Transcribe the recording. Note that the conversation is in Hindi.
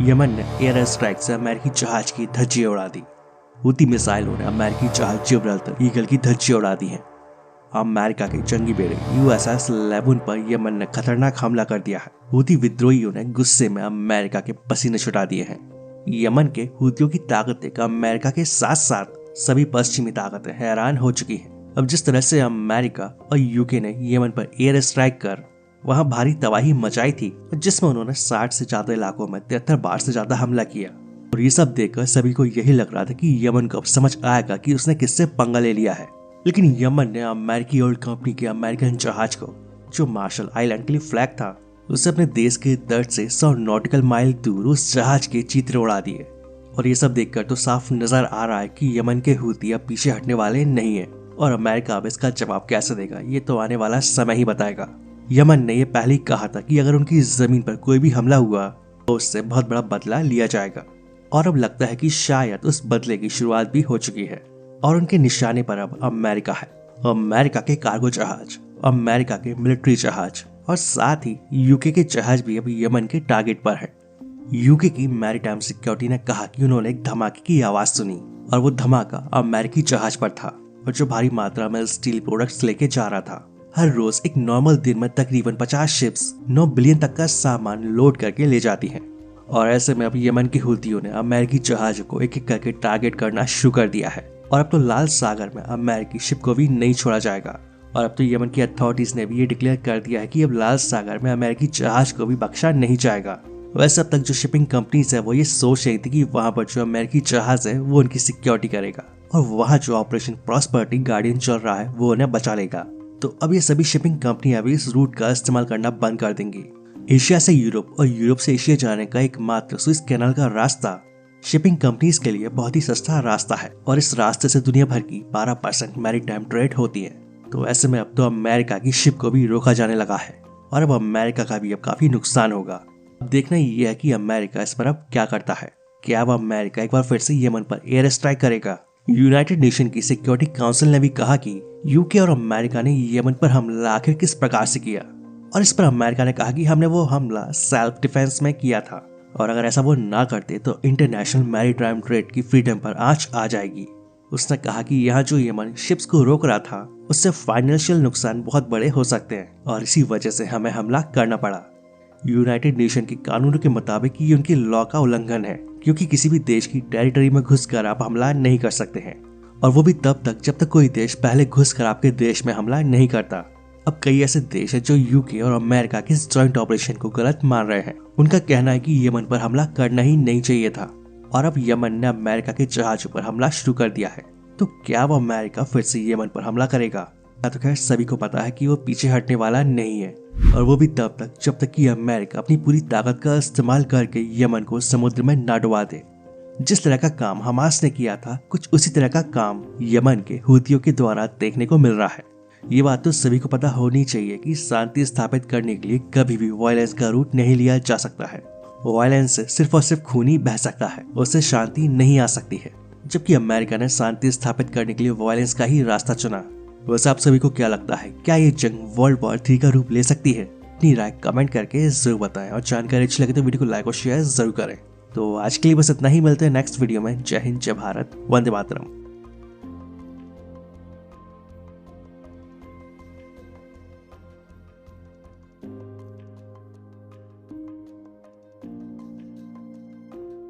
यमन ने एयर स्ट्राइक से अमेरिकी जहाज की धज्जियां उड़ा दी। हूती मिसाइलों ने अमेरिकी जहाज जिब्राल्टर ईगल की धज्जियां उड़ा दी हैं। अमेरिका के जंगी बेड़े USS लेबुन पर यमन ने खतरनाक हमला कर दिया है। हूती विद्रोहियों ने गुस्से में अमेरिका के पसीने छुटा दिए हैं। यमन के हूतियों की ताकत देख अमेरिका के साथ साथ सभी पश्चिमी ताकतें हैरान हो चुकी हैं। अब जिस तरह से अमेरिका और UK ने यमन पर एयर स्ट्राइक कर वहां भारी तबाही मचाई थी, जिसमें उन्होंने 60 से ज्यादा इलाकों में 73 बार से ज्यादा हमला किया, और ये सब देखकर सभी को यही लग रहा था कि यमन को अब समझ आएगा कि उसने किससे पंगा ले लिया है। लेकिन यमन ने अमेरिकी ऑयल कंपनी के अमेरिकन जहाज को, जो मार्शल आइलैंड के लिए फ्लैग था, उसे अपने देश के तट से 100 नॉटिकल माइल दूर उस जहाज के चित्र उड़ा दिए। और ये सब देखकर तो साफ नजर आ रहा है कि यमन के हूती अब पीछे हटने वाले नहीं है, और अमेरिका अब इसका जवाब कैसे देगा ये तो आने वाला समय ही बताएगा। यमन ने यह पहले ही कहा था कि अगर उनकी जमीन पर कोई भी हमला हुआ तो उससे बहुत बड़ा बदला लिया जाएगा, और अब लगता है कि शायद उस बदले की शुरुआत भी हो चुकी है। और उनके निशाने पर अब अमेरिका है। अमेरिका के कार्गो जहाज, अमेरिका के मिलिट्री जहाज और साथ ही UK के जहाज भी अब यमन के टारगेट पर है। UK की मैरीटाइम सिक्योरिटी ने कहा कि उन्होंने एक धमाके की आवाज सुनी, और वो धमाका अमेरिकी जहाज पर था, और जो भारी मात्रा में स्टील प्रोडक्ट्स लेके जा रहा था। हर रोज एक नॉर्मल दिन में तकरीबन 50 शिप्स 9 बिलियन तक का सामान लोड करके ले जाती हैं। और ऐसे में अब यमन के हूतियों ने अमेरिकी जहाजों को एक एक करके टारगेट करना शुरू कर दिया है, और अब तो लाल सागर में अमेरिकी शिप को भी नहीं छोड़ा जाएगा। और अब तो यमन की अथॉरिटीज ने भी ये डिक्लेयर कर दिया है कि अब लाल सागर में अमेरिकी जहाज को भी बख्शा नहीं जाएगा। वैसे अब तक जो शिपिंग कंपनीज है वो ये सोच रही थी कि वहां पर जो अमेरिकी जहाज है वो उनकी सिक्योरिटी करेगा, और वहां जो ऑपरेशन प्रॉस्पेरिटी गार्डियन चल रहा है वो उन्हें बचा लेगा। तो अब ये सभी शिपिंग कंपनियां भी इस रूट का इस्तेमाल करना बंद कर देंगी। एशिया से यूरोप और यूरोप से एशिया जाने का एकमात्र स्विस कैनाल का रास्ता शिपिंग कंपनीज के लिए बहुत ही सस्ता रास्ता है, और इस रास्ते से दुनिया भर की 12% मैरीटाइम ट्रेड होती है। तो ऐसे में अब तो अमेरिका की शिप को भी रोका जाने लगा है, और अब अमेरिका का भी अब काफी नुकसान होगा। अब देखना ये है कि अमेरिका इस पर अब क्या करता है। क्या अब अमेरिका एक बार फिर से यमन पर एयर स्ट्राइक करेगा? यूनाइटेड नेशन की सिक्योरिटी काउंसिल ने भी कहा कि UK और अमेरिका ने यमन पर हमला आखिर किस प्रकार से किया, और इस पर अमेरिका ने कहा कि हमने वो हमला सेल्फ डिफेंस में किया था, और अगर ऐसा वो ना करते तो इंटरनेशनल मैरीटाइम ट्रेड की फ्रीडम पर आंच आ जाएगी। उसने कहा कि यहाँ जो यमन शिप्स को रोक रहा था उससे फाइनेंशियल नुकसान बहुत बड़े हो सकते हैं, और इसी वजह से हमें हमला करना पड़ा। यूनाइटेड नेशन के कानूनों के मुताबिक ये उनकी लॉ का उल्लंघन है, क्योंकि किसी भी देश की टेरिटरी में घुसकर आप हमला नहीं कर सकते हैं, और वो भी तब तक जब तक कोई देश पहले घुसकर आपके देश में हमला नहीं करता। अब कई ऐसे देश हैं जो UK और अमेरिका के जॉइंट ऑपरेशन को गलत मान रहे हैं। उनका कहना है कि यमन पर हमला करना ही नहीं चाहिए था, और अब यमन ने अमेरिका के जहाजों पर हमला शुरू कर दिया है। तो क्या वो अमेरिका फिर से यमन पर हमला करेगा? तो खैर सभी को पता है कि वो पीछे हटने वाला नहीं है, और वो भी तब तक जब तक कि अमेरिका अपनी पूरी ताकत का इस्तेमाल करके यमन को समुद्र में ना डुबा दे। जिस तरह का काम हमास ने किया था, कुछ उसी तरह का काम यमन के हूतियों के द्वारा देखने को मिल रहा है। ये बात तो सभी को पता होनी चाहिए कि शांति स्थापित करने के लिए कभी भी वायलेंस का रूट नहीं लिया जा सकता है। वायलेंस से सिर्फ और सिर्फ खून ही बह सकता है, उससे शांति नहीं आ सकती है। जबकि अमेरिका ने शांति स्थापित करने के लिए वायलेंस का ही रास्ता चुना। वैसे आप सभी को क्या लगता है, क्या ये जंग वर्ल्ड वॉर 3 का रूप ले सकती है? अपनी राय कमेंट करके जरूर बताएं, और जानकारी अच्छी लगे तो वीडियो को लाइक और शेयर जरूर करें। तो आज के लिए बस इतना ही, मिलते हैं नेक्स्ट वीडियो में। जय हिंद, जय भारत, वंदे मातरम।